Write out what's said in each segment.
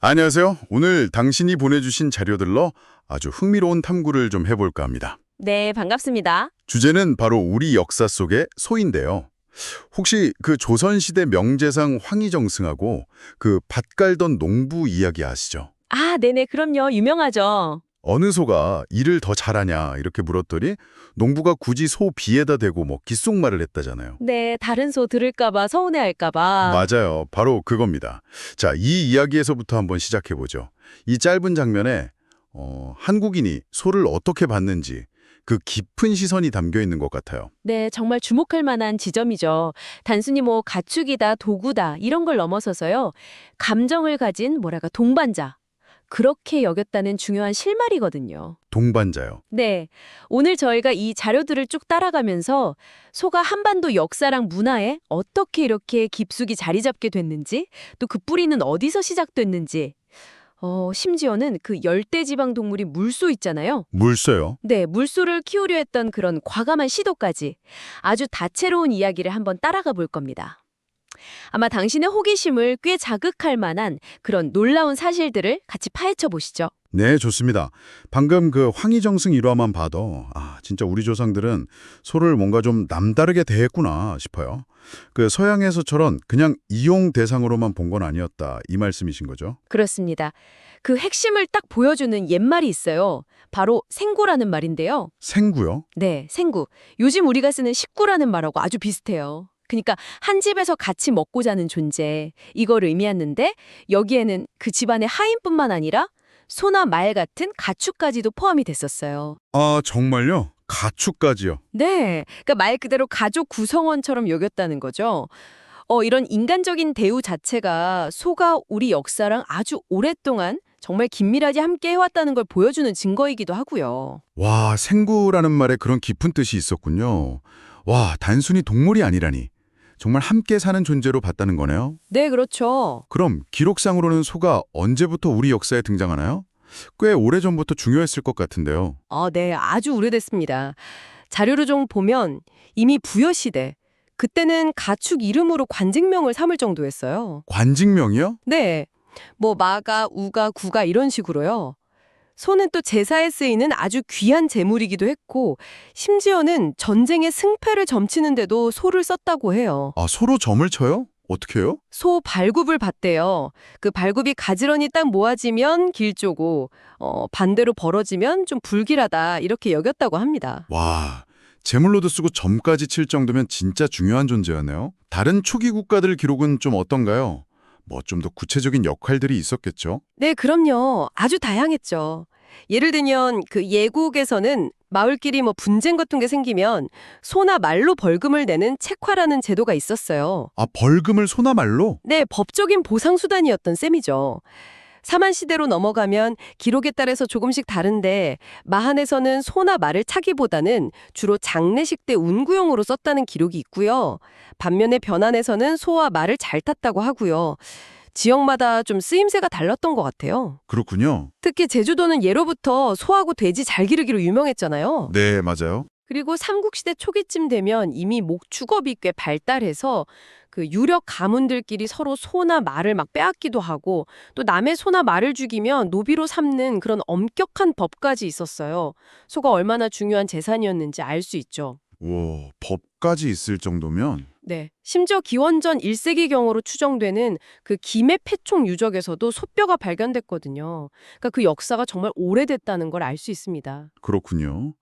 안녕하세요. 오늘 당신이 보내주신 자료들로 아주 흥미로운 탐구를 좀 해볼까 합니다. 네, 반갑습니다. 주제는 바로 우리 역사 속의 소인데요. 혹시 그 조선시대 명재상 황희정승하고 그 밭 갈던 농부 이야기 아시죠? 아, 네네, 그럼요. 유명하죠. 어느 소가 일을 더 잘하냐 이렇게 물었더니 농부가 굳이 소 비에다 대고 뭐 귓속말을 했다잖아요. 네, 다른 소 들을까봐 서운해할까봐. 맞아요. 바로 그겁니다. 자, 이 이야기에서부터 한번 시작해보죠. 이 짧은 장면에 한국인이 소를 어떻게 봤는지 그 깊은 시선이 담겨 있는 것 같아요. 네, 정말 주목할 만한 지점이죠. 단순히 뭐 가축이다, 도구다 이런 걸 넘어서서요. 감정을 가진 뭐랄까 동반자. 그렇게 여겼다는 중요한 실마리거든요. 동반자요. 네, 오늘 저희가 이 자료들을 쭉 따라가면서 소가 한반도 역사랑 문화에 어떻게 이렇게 깊숙이 자리 잡게 됐는지, 또 그 뿌리는 어디서 시작됐는지, 심지어는 그 열대지방 동물이 물소 있잖아요. 물소요. 네, 물소를 키우려 했던 그런 과감한 시도까지 아주 다채로운 이야기를 한번 따라가 볼 겁니다. 아마 당신의 호기심을 꽤 자극할 만한 그런 놀라운 사실들을 같이 파헤쳐 보시죠. 네, 좋습니다. 방금 그 황희정승 일화만 봐도 진짜 우리 조상들은 소를 뭔가 좀 남다르게 대했구나 싶어요. 그 서양에서처럼 그냥 이용 대상으로만 본 건 아니었다 이 말씀이신 거죠? 그렇습니다. 그 핵심을 딱 보여주는 옛말이 있어요. 바로 생구라는 말인데요. 생구요? 네, 생구. 요즘 우리가 쓰는 식구라는 말하고 아주 비슷해요. 그러니까 한 집에서 같이 먹고 자는 존재, 이걸 의미했는데 여기에는 그 집안의 하인뿐만 아니라 소나 말 같은 가축까지도 포함이 됐었어요. 아, 정말요? 가축까지요? 네, 그러니까 말 그대로 가족 구성원처럼 여겼다는 거죠. 이런 인간적인 대우 자체가 소가 우리 역사랑 아주 오랫동안 정말 긴밀하게 함께 해왔다는 걸 보여주는 증거이기도 하고요. 와, 생구라는 말에 그런 깊은 뜻이 있었군요. 와, 단순히 동물이 아니라니. 정말 함께 사는 존재로 봤다는 거네요. 네, 그렇죠. 그럼 기록상으로는 소가 언제부터 우리 역사에 등장하나요? 꽤 오래전부터 중요했을 것 같은데요. 네, 아주 오래됐습니다. 자료를 좀 보면 이미 부여시대, 그때는 가축 이름으로 관직명을 삼을 정도였어요. 관직명이요? 네, 뭐 마가, 우가, 구가 이런 식으로요. 소는 또 제사에 쓰이는 아주 귀한 제물이기도 했고 심지어는 전쟁의 승패를 점치는데도 소를 썼다고 해요. 아, 소로 점을 쳐요? 어떻게 해요? 소 발굽을 봤대요. 그 발굽이 가지런히 딱 모아지면 길조고 반대로 벌어지면 좀 불길하다 이렇게 여겼다고 합니다. 와, 제물로도 쓰고 점까지 칠 정도면 진짜 중요한 존재였네요. 다른 초기 국가들 기록은 좀 어떤가요? 뭐 좀 더 구체적인 역할들이 있었겠죠? 네, 그럼요. 아주 다양했죠. 예를 들면 그 예국에서는 마을끼리 뭐 분쟁 같은 게 생기면 소나 말로 벌금을 내는 책화라는 제도가 있었어요. 아, 벌금을 소나 말로? 네, 법적인 보상 수단이었던 셈이죠. 사만 시대로 넘어가면 기록에 따라서 조금씩 다른데 마한에서는 소나 말을 차기보다는 주로 장례식 때 운구용으로 썼다는 기록이 있고요. 반면에 변안에서는 소와 말을 잘 탔다고 하고요. 지역마다 좀 쓰임새가 달랐던 것 같아요. 그렇군요. 특히 제주도는 예로부터 소하고 돼지 잘 기르기로 유명했잖아요. 네, 맞아요. 그리고 삼국시대 초기쯤 되면 이미 목축업이 꽤 발달해서 그 유력 가문들끼리 서로 소나 말을 막 빼앗기도 하고 또 남의 소나 말을 죽이면 노비로 삼는 그런 엄격한 법까지 있었어요. 소가 얼마나 중요한 재산이었는지 알 수 있죠. 와, 법까지 있을 정도면 네. 심지어 기원전 1세기경으로 추정되는 그 김해 패총 유적에서도 소뼈가 발견됐거든요. 그러니까 그 역사가 정말 오래됐다는 걸 알 수 있습니다. 그렇군요.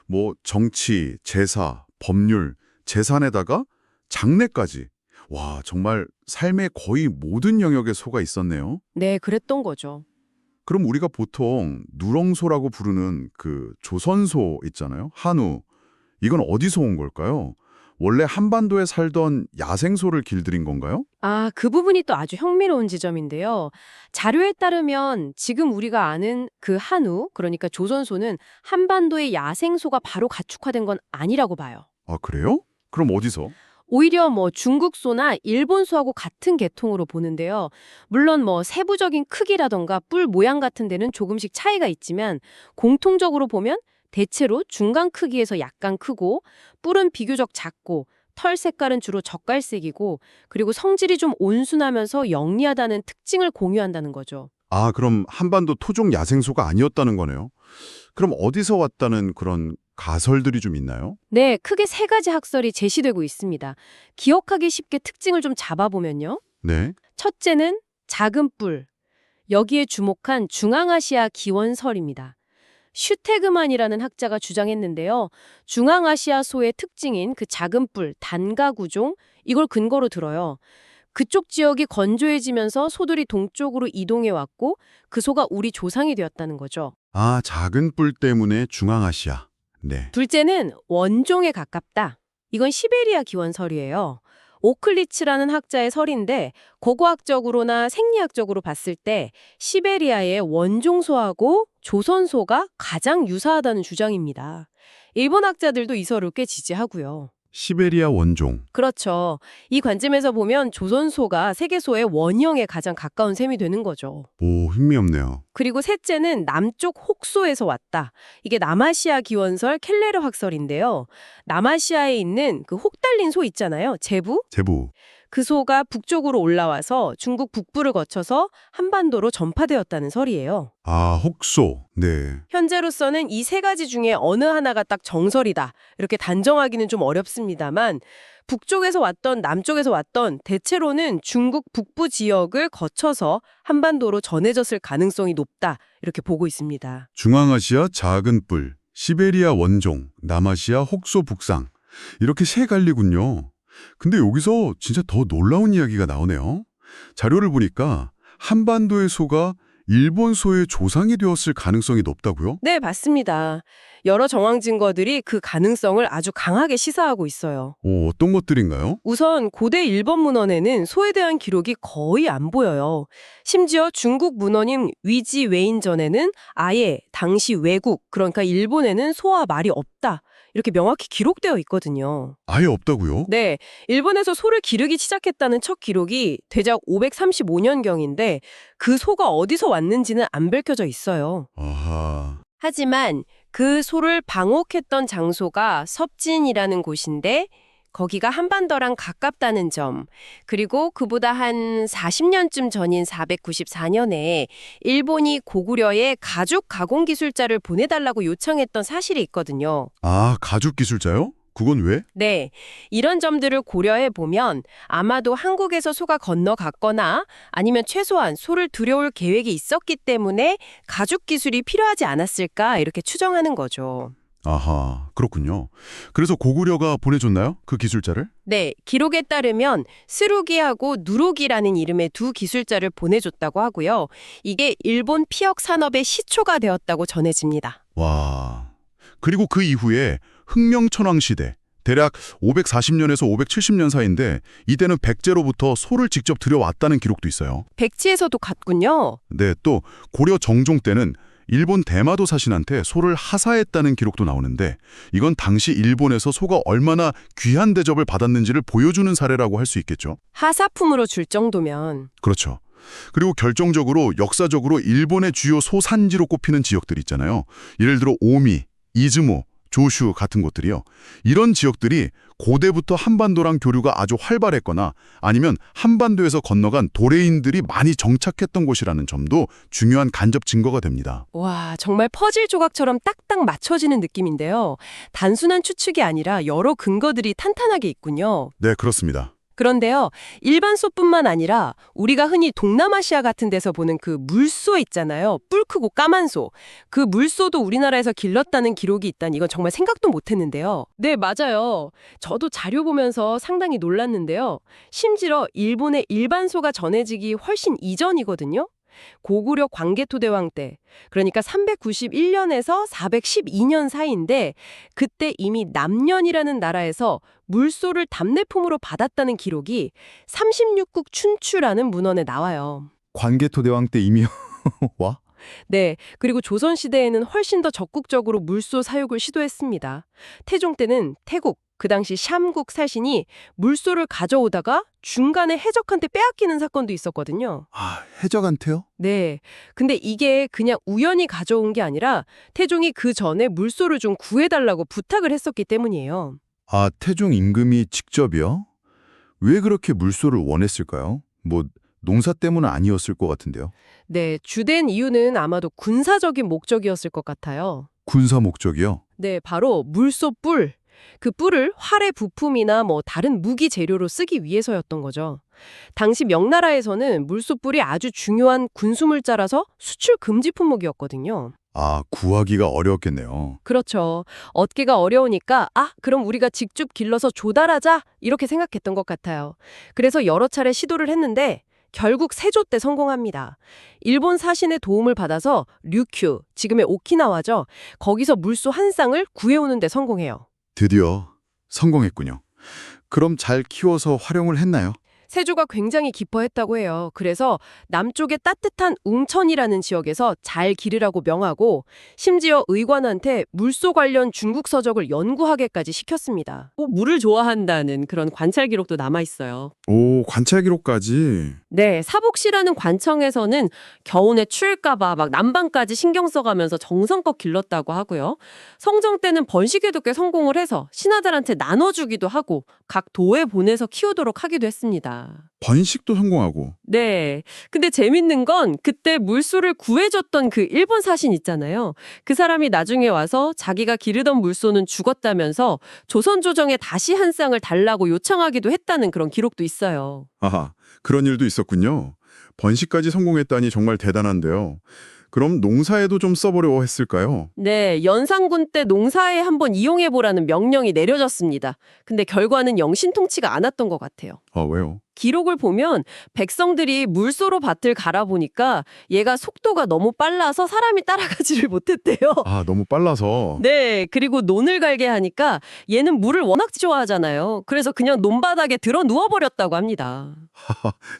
뭐 정치, 제사, 법률, 재산에다가 장례까지. 와, 정말 삶의 거의 모든 영역에 소가 있었네요. 네, 그랬던 거죠. 그럼 우리가 보통 누렁소라고 부르는 그 조선소 있잖아요. 한우. 이건 어디서 온 걸까요? 원래 한반도에 살던 야생소를 길들인 건가요? 아, 그 부분이 또 아주 흥미로운 지점인데요. 자료에 따르면 지금 우리가 아는 그 한우, 그러니까 조선소는 한반도의 야생소가 바로 가축화된 건 아니라고 봐요. 아, 그래요? 그럼 어디서? 오히려 뭐 중국소나 일본소하고 같은 계통으로 보는데요. 물론 뭐 세부적인 크기라던가 뿔 모양 같은 데는 조금씩 차이가 있지만 공통적으로 보면 대체로 중간 크기에서 약간 크고 뿔은 비교적 작고 털 색깔은 주로 젓갈색이고 그리고 성질이 좀 온순하면서 영리하다는 특징을 공유한다는 거죠. 아, 그럼 한반도 토종 야생소가 아니었다는 거네요. 그럼 어디서 왔다는 그런 가설들이 좀 있나요? 네, 크게 세 가지 학설이 제시되고 있습니다. 기억하기 쉽게 특징을 좀 잡아보면요. 네. 첫째는 작은 뿔. 여기에 주목한 중앙아시아 기원설입니다. 슈테그만이라는 학자가 주장했는데요. 중앙아시아 소의 특징인 그 작은 뿔, 단가 구종, 이걸 근거로 들어요. 그쪽 지역이 건조해지면서 소들이 동쪽으로 이동해 왔고 그 소가 우리 조상이 되었다는 거죠. 아, 작은 뿔 때문에 중앙아시아. 네. 둘째는 원종에 가깝다. 이건 시베리아 기원설이에요. 오클리츠라는 학자의 설인데 고고학적으로나 생리학적으로 봤을 때 시베리아의 원종소하고 조선소가 가장 유사하다는 주장입니다. 일본 학자들도 이 설을 꽤 지지하고요. 시베리아 원종. 그렇죠. 이 관점에서 보면 조선소가 세계소의 원형에 가장 가까운 셈이 되는 거죠. 오, 흥미롭네요. 그리고 셋째는 남쪽 혹소에서 왔다. 이게 남아시아 기원설 켈레르 학설인데요. 남아시아에 있는 그 혹 달린 소 있잖아요. 제부. 제부. 그 소가 북쪽으로 올라와서 중국 북부를 거쳐서 한반도로 전파되었다는 설이에요. 아, 혹소. 네. 현재로서는 이 세 가지 중에 어느 하나가 딱 정설이다. 이렇게 단정하기는 좀 어렵습니다만 북쪽에서 왔던 남쪽에서 왔던 대체로는 중국 북부 지역을 거쳐서 한반도로 전해졌을 가능성이 높다. 이렇게 보고 있습니다. 중앙아시아 작은 뿔, 시베리아 원종, 남아시아 혹소 북상. 이렇게 세 갈리군요. 근데 여기서 진짜 더 놀라운 이야기가 나오네요. 자료를 보니까 한반도의 소가 일본 소의 조상이 되었을 가능성이 높다고요? 네, 맞습니다. 여러 정황 증거들이 그 가능성을 아주 강하게 시사하고 있어요. 오, 어떤 것들인가요? 우선 고대 일본 문헌에는 소에 대한 기록이 거의 안 보여요. 심지어 중국 문헌인 위지 웨인전에는 아예 당시 외국, 그러니까 일본에는 소와 말이 없다. 이렇게 명확히 기록되어 있거든요. 아예 없다고요? 네, 일본에서 소를 기르기 시작했다는 첫 기록이 대략 535년경인데 그 소가 어디서 왔는지는 안 밝혀져 있어요. 아하. 하지만 그 소를 방옥했던 장소가 섭진이라는 곳인데 거기가 한반도랑 가깝다는 점, 그리고 그보다 한 40년쯤 전인 494년에 일본이 고구려에 가죽 가공 기술자를 보내달라고 요청했던 사실이 있거든요. 아, 가죽 기술자요? 그건 왜? 네, 이런 점들을 고려해 보면 아마도 한국에서 소가 건너갔거나 아니면 최소한 소를 들여올 계획이 있었기 때문에 가죽 기술이 필요하지 않았을까 이렇게 추정하는 거죠. 아하, 그렇군요. 그래서 고구려가 보내줬나요? 그 기술자를? 네, 기록에 따르면 스루기하고 누루기라는 이름의 두 기술자를 보내줬다고 하고요. 이게 일본 피역 산업의 시초가 되었다고 전해집니다. 와. 그리고 그 이후에 흥명천왕 시대, 대략 540년에서 570년 사이인데 이때는 백제로부터 소를 직접 들여왔다는 기록도 있어요. 백지에서도 갔군요. 네, 또 고려 정종 때는 일본 대마도 사신한테 소를 하사했다는 기록도 나오는데 이건 당시 일본에서 소가 얼마나 귀한 대접을 받았는지를 보여주는 사례라고 할 수 있겠죠. 하사품으로 줄 정도면. 그렇죠. 그리고 결정적으로 역사적으로 일본의 주요 소산지로 꼽히는 지역들 있잖아요. 예를 들어 오미, 이즈모, 조슈 같은 곳들이요. 이런 지역들이 고대부터 한반도랑 교류가 아주 활발했거나 아니면 한반도에서 건너간 도레인들이 많이 정착했던 곳이라는 점도 중요한 간접 증거가 됩니다. 와, 정말 퍼즐 조각처럼 딱딱 맞춰지는 느낌인데요. 단순한 추측이 아니라 여러 근거들이 탄탄하게 있군요. 네, 그렇습니다. 그런데요, 일반 소뿐만 아니라 우리가 흔히 동남아시아 같은 데서 보는 그 물소 있잖아요. 뿔 크고 까만 소. 그 물소도 우리나라에서 길렀다는 기록이 있다니 이건 정말 생각도 못했는데요. 네, 맞아요. 저도 자료 보면서 상당히 놀랐는데요. 심지어 일본의 일반 소가 전해지기 훨씬 이전이거든요. 고구려 광개토대왕 때, 그러니까 391년에서 412년 사이인데 그때 이미 남년이라는 나라에서 물소를 답례품으로 받았다는 기록이 36국 춘추라는 문헌에 나와요. 관개토대왕 때 이미 와? 네, 그리고 조선시대에는 훨씬 더 적극적으로 물소 사육을 시도했습니다. 태종 때는 태국, 그 당시 샴국 사신이 물소를 가져오다가 중간에 해적한테 빼앗기는 사건도 있었거든요. 아, 해적한테요? 네, 근데 이게 그냥 우연히 가져온 게 아니라 태종이 그 전에 물소를 좀 구해달라고 부탁을 했었기 때문이에요. 아, 태종 임금이 직접이요? 왜 그렇게 물소를 원했을까요? 뭐 농사 때문은 아니었을 것 같은데요. 네, 주된 이유는 아마도 군사적인 목적이었을 것 같아요. 군사 목적이요? 네, 바로 물소 뿔. 그 뿔을 활의 부품이나 뭐 다른 무기 재료로 쓰기 위해서였던 거죠. 당시 명나라에서는 물소 뿔이 아주 중요한 군수물자라서 수출 금지 품목이었거든요. 아, 구하기가 어려웠겠네요. 그렇죠. 얻기가 어려우니까 그럼 우리가 직접 길러서 조달하자 이렇게 생각했던 것 같아요. 그래서 여러 차례 시도를 했는데 결국 세조 때 성공합니다. 일본 사신의 도움을 받아서 류큐, 지금의 오키나와죠. 거기서 물소 한 쌍을 구해오는 데 성공해요. 드디어 성공했군요. 그럼 잘 키워서 활용을 했나요? 세조가 굉장히 기뻐했다고 해요. 그래서 남쪽의 따뜻한 웅천이라는 지역에서 잘 기르라고 명하고 심지어 의관한테 물소 관련 중국 서적을 연구하게까지 시켰습니다. 물을 좋아한다는 그런 관찰 기록도 남아있어요. 오, 관찰 기록까지. 네, 사복시라는 관청에서는 겨우내 추울까봐 막 난방까지 신경 써가면서 정성껏 길렀다고 하고요. 성정 때는 번식에도 꽤 성공을 해서 신하들한테 나눠주기도 하고 각 도에 보내서 키우도록 하기도 했습니다. 번식도 성공하고. 네. 근데 재밌는 건 그때 물소를 구해줬던 그 일본 사신 있잖아요. 그 사람이 나중에 와서 자기가 기르던 물소는 죽었다면서 조선 조정에 다시 한 쌍을 달라고 요청하기도 했다는 그런 기록도 있어요. 아하, 그런 일도 있었군요. 번식까지 성공했다니 정말 대단한데요. 그럼 농사에도 좀 써보려고 했을까요? 네, 연산군 때 농사에 한번 이용해보라는 명령이 내려졌습니다. 근데 결과는 영 신통치가 않았던 것 같아요. 아, 왜요? 기록을 보면 백성들이 물소로 밭을 갈아보니까 얘가 속도가 너무 빨라서 사람이 따라가지를 못했대요. 아, 너무 빨라서. 네, 그리고 논을 갈게 하니까 얘는 물을 워낙 좋아하잖아요. 그래서 그냥 논바닥에 들어 누워버렸다고 합니다.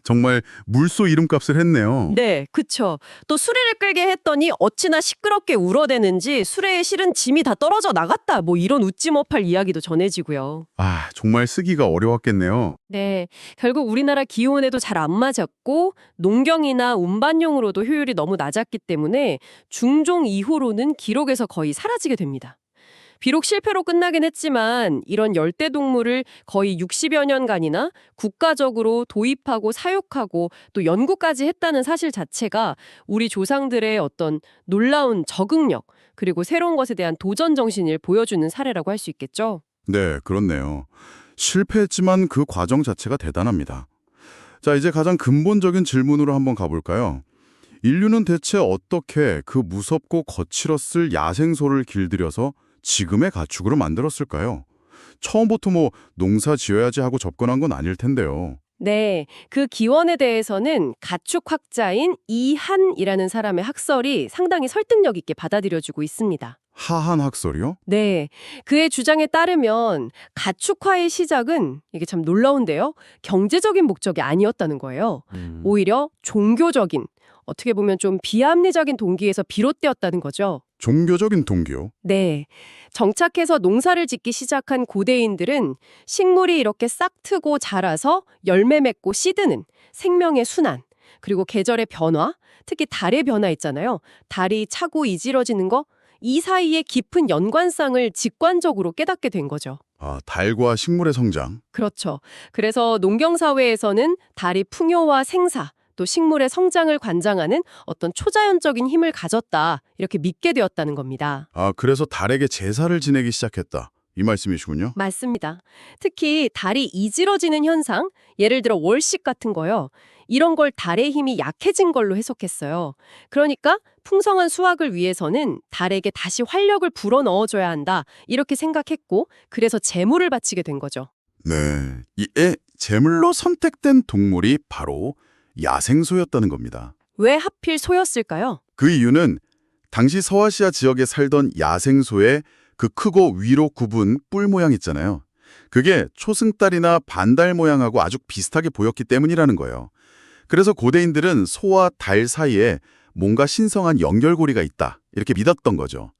정말 물소 이름값을 했네요. 네, 그쵸. 또 수레를 끌게 했더니 어찌나 시끄럽게 울어대는지 수레에 실은 짐이 다 떨어져 나갔다. 뭐 이런 웃지 못할 이야기도 전해지고요. 아, 정말 쓰기가 어려웠겠네요. 네, 결국 우리나라 기온에도 잘 안 맞았고 농경이나 운반용으로도 효율이 너무 낮았기 때문에 중종 이후로는 기록에서 거의 사라지게 됩니다. 비록 실패로 끝나긴 했지만 이런 열대 동물을 거의 60여 년간이나 국가적으로 도입하고 사육하고 또 연구까지 했다는 사실 자체가 우리 조상들의 어떤 놀라운 적응력 그리고 새로운 것에 대한 도전 정신을 보여주는 사례라고 할 수 있겠죠. 네, 그렇네요. 실패했지만 그 과정 자체가 대단합니다. 자, 이제 가장 근본적인 질문으로 한번 가볼까요? 인류는 대체 어떻게 그 무섭고 거칠었을 야생소를 길들여서 지금의 가축으로 만들었을까요? 처음부터 농사 지어야지 하고 접근한 건 아닐 텐데요. 네, 그 기원에 대해서는 가축학자인 이한이라는 사람의 학설이 상당히 설득력 있게 받아들여지고 있습니다. 하한 학설이요? 네, 그의 주장에 따르면 가축화의 시작은 이게 참 놀라운데요. 경제적인 목적이 아니었다는 거예요. 오히려 종교적인, 어떻게 보면 좀 비합리적인 동기에서 비롯되었다는 거죠. 종교적인 동기요? 네, 정착해서 농사를 짓기 시작한 고대인들은 식물이 이렇게 싹 트고 자라서 열매 맺고 씨드는 생명의 순환, 그리고 계절의 변화, 특히 달의 변화 있잖아요. 달이 차고 이질어지는 거, 이 사이의 깊은 연관성을 직관적으로 깨닫게 된 거죠. 아, 달과 식물의 성장. 그렇죠. 그래서 농경사회에서는 달이 풍요와 생사, 또 식물의 성장을 관장하는 어떤 초자연적인 힘을 가졌다, 이렇게 믿게 되었다는 겁니다. 아, 그래서 달에게 제사를 지내기 시작했다. 이 말씀이시군요. 맞습니다. 특히 달이 이질어지는 현상, 예를 들어 월식 같은 거요. 이런 걸 달의 힘이 약해진 걸로 해석했어요. 그러니까 풍성한 수확을 위해서는 달에게 다시 활력을 불어넣어줘야 한다, 이렇게 생각했고 그래서 제물을 바치게 된 거죠. 네, 이에 제물로 선택된 동물이 바로 야생소였다는 겁니다. 왜 하필 소였을까요? 그 이유는 당시 서아시아 지역에 살던 야생소의 그 크고 위로 굽은 뿔 모양 있잖아요. 그게 초승달이나 반달 모양하고 아주 비슷하게 보였기 때문이라는 거예요. 그래서 고대인들은 소와 달 사이에 뭔가 신성한 연결고리가 있다, 이렇게 믿었던 거죠.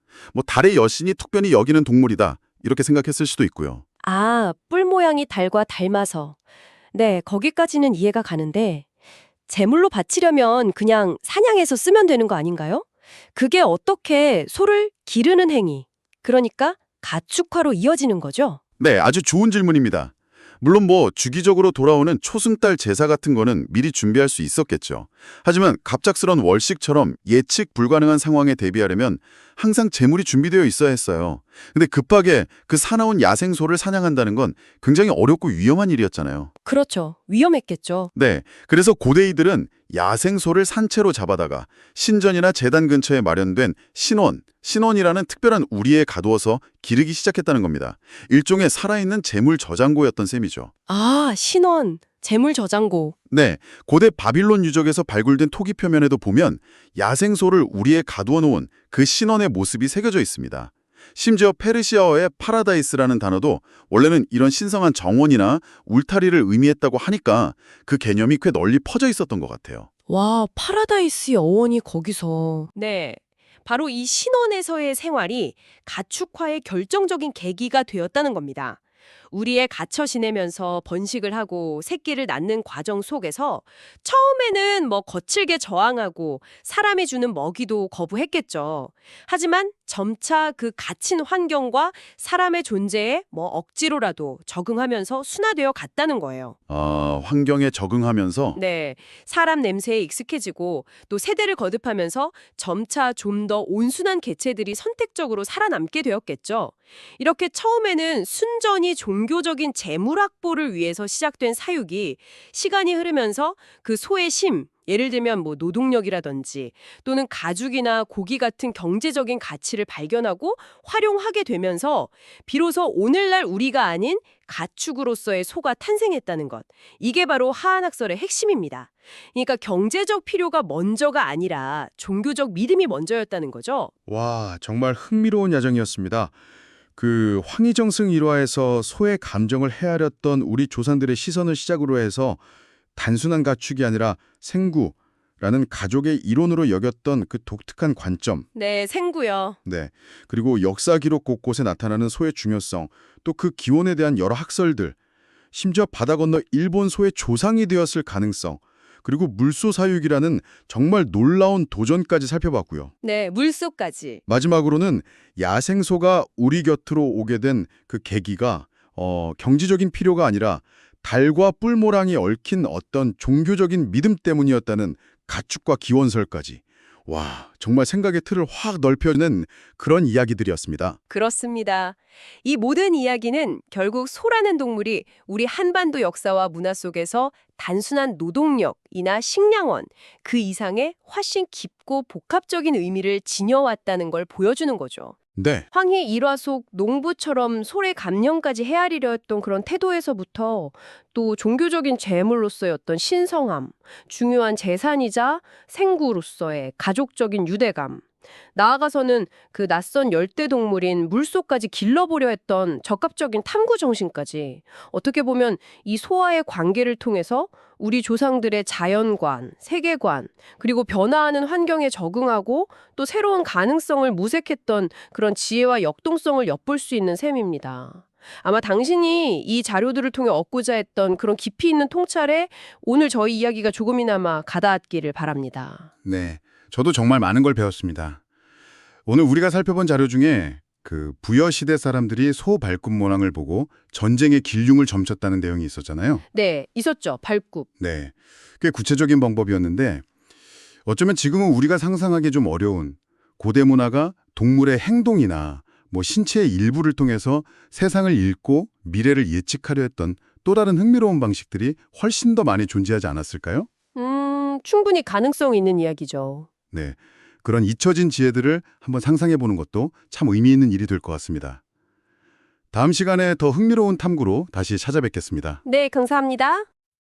달의 여신이 특별히 여기는 동물이다, 이렇게 생각했을 수도 있고요. 뿔 모양이 달과 닮아서. 네, 거기까지는 이해가 가는데 제물로 바치려면 그냥 사냥해서 쓰면 되는 거 아닌가요? 그게 어떻게 소를 기르는 행위, 그러니까 가축화로 이어지는 거죠? 네, 아주 좋은 질문입니다. 물론 뭐 주기적으로 돌아오는 초승달 제사 같은 거는 미리 준비할 수 있었겠죠. 하지만 갑작스런 월식처럼 예측 불가능한 상황에 대비하려면 항상 재물이 준비되어 있어야 했어요. 근데 급하게 그 사나운 야생소를 사냥한다는 건 굉장히 어렵고 위험한 일이었잖아요. 그렇죠. 위험했겠죠. 네, 그래서 고대이들은 야생소를 산채로 잡아다가 신전이나 제단 근처에 마련된 신원이라는 특별한 우리에 가두어서 기르기 시작했다는 겁니다. 일종의 살아있는 재물 저장고였던 셈이죠. 아, 신원, 재물 저장고. 네, 고대 바빌론 유적에서 발굴된 토기 표면에도 보면 야생소를 우리에 가두어 놓은 그 신원의 모습이 새겨져 있습니다. 심지어 페르시아어의 파라다이스라는 단어도 원래는 이런 신성한 정원이나 울타리를 의미했다고 하니까 그 개념이 꽤 널리 퍼져 있었던 것 같아요. 와, 파라다이스의 어원이 거기서. 네. 바로 이 신원에서의 생활이 가축화의 결정적인 계기가 되었다는 겁니다. 우리에 갇혀 지내면서 번식을 하고 새끼를 낳는 과정 속에서 처음에는 뭐 거칠게 저항하고 사람이 주는 먹이도 거부했겠죠. 하지만 점차 그 갇힌 환경과 사람의 존재에 뭐 억지로라도 적응하면서 순화되어 갔다는 거예요. 환경에 적응하면서 네, 사람 냄새에 익숙해지고 또 세대를 거듭하면서 점차 좀 더 온순한 개체들이 선택적으로 살아남게 되었겠죠. 이렇게 처음에는 순전히 종교적인 재물 확보를 위해서 시작된 사육이 시간이 흐르면서 그 소의 심, 예를 들면 뭐 노동력이라든지 또는 가죽이나 고기 같은 경제적인 가치를 발견하고 활용하게 되면서 비로소 오늘날 우리가 아닌 가축으로서의 소가 탄생했다는 것. 이게 바로 하한학설의 핵심입니다. 그러니까 경제적 필요가 먼저가 아니라 종교적 믿음이 먼저였다는 거죠. 와, 정말 흥미로운 야정이었습니다. 그 황희정승 일화에서 소의 감정을 헤아렸던 우리 조상들의 시선을 시작으로 해서 단순한 가축이 아니라 생구라는 가족의 이론으로 여겼던 그 독특한 관점. 네, 생구요. 네. 그리고 역사 기록 곳곳에 나타나는 소의 중요성, 또 그 기원에 대한 여러 학설들, 심지어 바다 건너 일본 소의 조상이 되었을 가능성, 그리고 물소 사육이라는 정말 놀라운 도전까지 살펴봤고요. 네, 물소까지. 마지막으로는 야생소가 우리 곁으로 오게 된 그 계기가 경제적인 필요가 아니라 달과 뿔모랑이 얽힌 어떤 종교적인 믿음 때문이었다는 가축과 기원설까지. 와, 정말 생각의 틀을 확 넓혀주는 그런 이야기들이었습니다. 그렇습니다. 이 모든 이야기는 결국 소라는 동물이 우리 한반도 역사와 문화 속에서 단순한 노동력이나 식량원, 그 이상의 훨씬 깊고 복합적인 의미를 지녀왔다는 걸 보여주는 거죠. 네, 황희 일화 속 농부처럼 소의 감령까지 헤아리려 했던 그런 태도에서부터 또 종교적인 제물로서의 어떤 신성함, 중요한 재산이자 생구로서의 가족적인 유대감, 나아가서는 그 낯선 열대동물인 물소까지 길러보려 했던 적극적인 탐구 정신까지 어떻게 보면 이 소와의 관계를 통해서 우리 조상들의 자연관, 세계관, 그리고 변화하는 환경에 적응하고 또 새로운 가능성을 모색했던 그런 지혜와 역동성을 엿볼 수 있는 셈입니다. 아마 당신이 이 자료들을 통해 얻고자 했던 그런 깊이 있는 통찰에 오늘 저희 이야기가 조금이나마 가닿았기를 바랍니다. 네. 저도 정말 많은 걸 배웠습니다. 오늘 우리가 살펴본 자료 중에 그 부여시대 사람들이 소 발굽 모낭을 보고 전쟁의 길흉을 점쳤다는 내용이 있었잖아요. 네, 있었죠. 발굽. 네. 꽤 구체적인 방법이었는데 어쩌면 지금은 우리가 상상하기 좀 어려운 고대 문화가 동물의 행동이나 뭐 신체의 일부를 통해서 세상을 읽고 미래를 예측하려 했던 또 다른 흥미로운 방식들이 훨씬 더 많이 존재하지 않았을까요? 충분히 가능성 있는 이야기죠. 네. 그런 잊혀진 지혜들을 한번 상상해 보는 것도 참 의미 있는 일이 될 것 같습니다. 다음 시간에 더 흥미로운 탐구로 다시 찾아뵙겠습니다. 네, 감사합니다.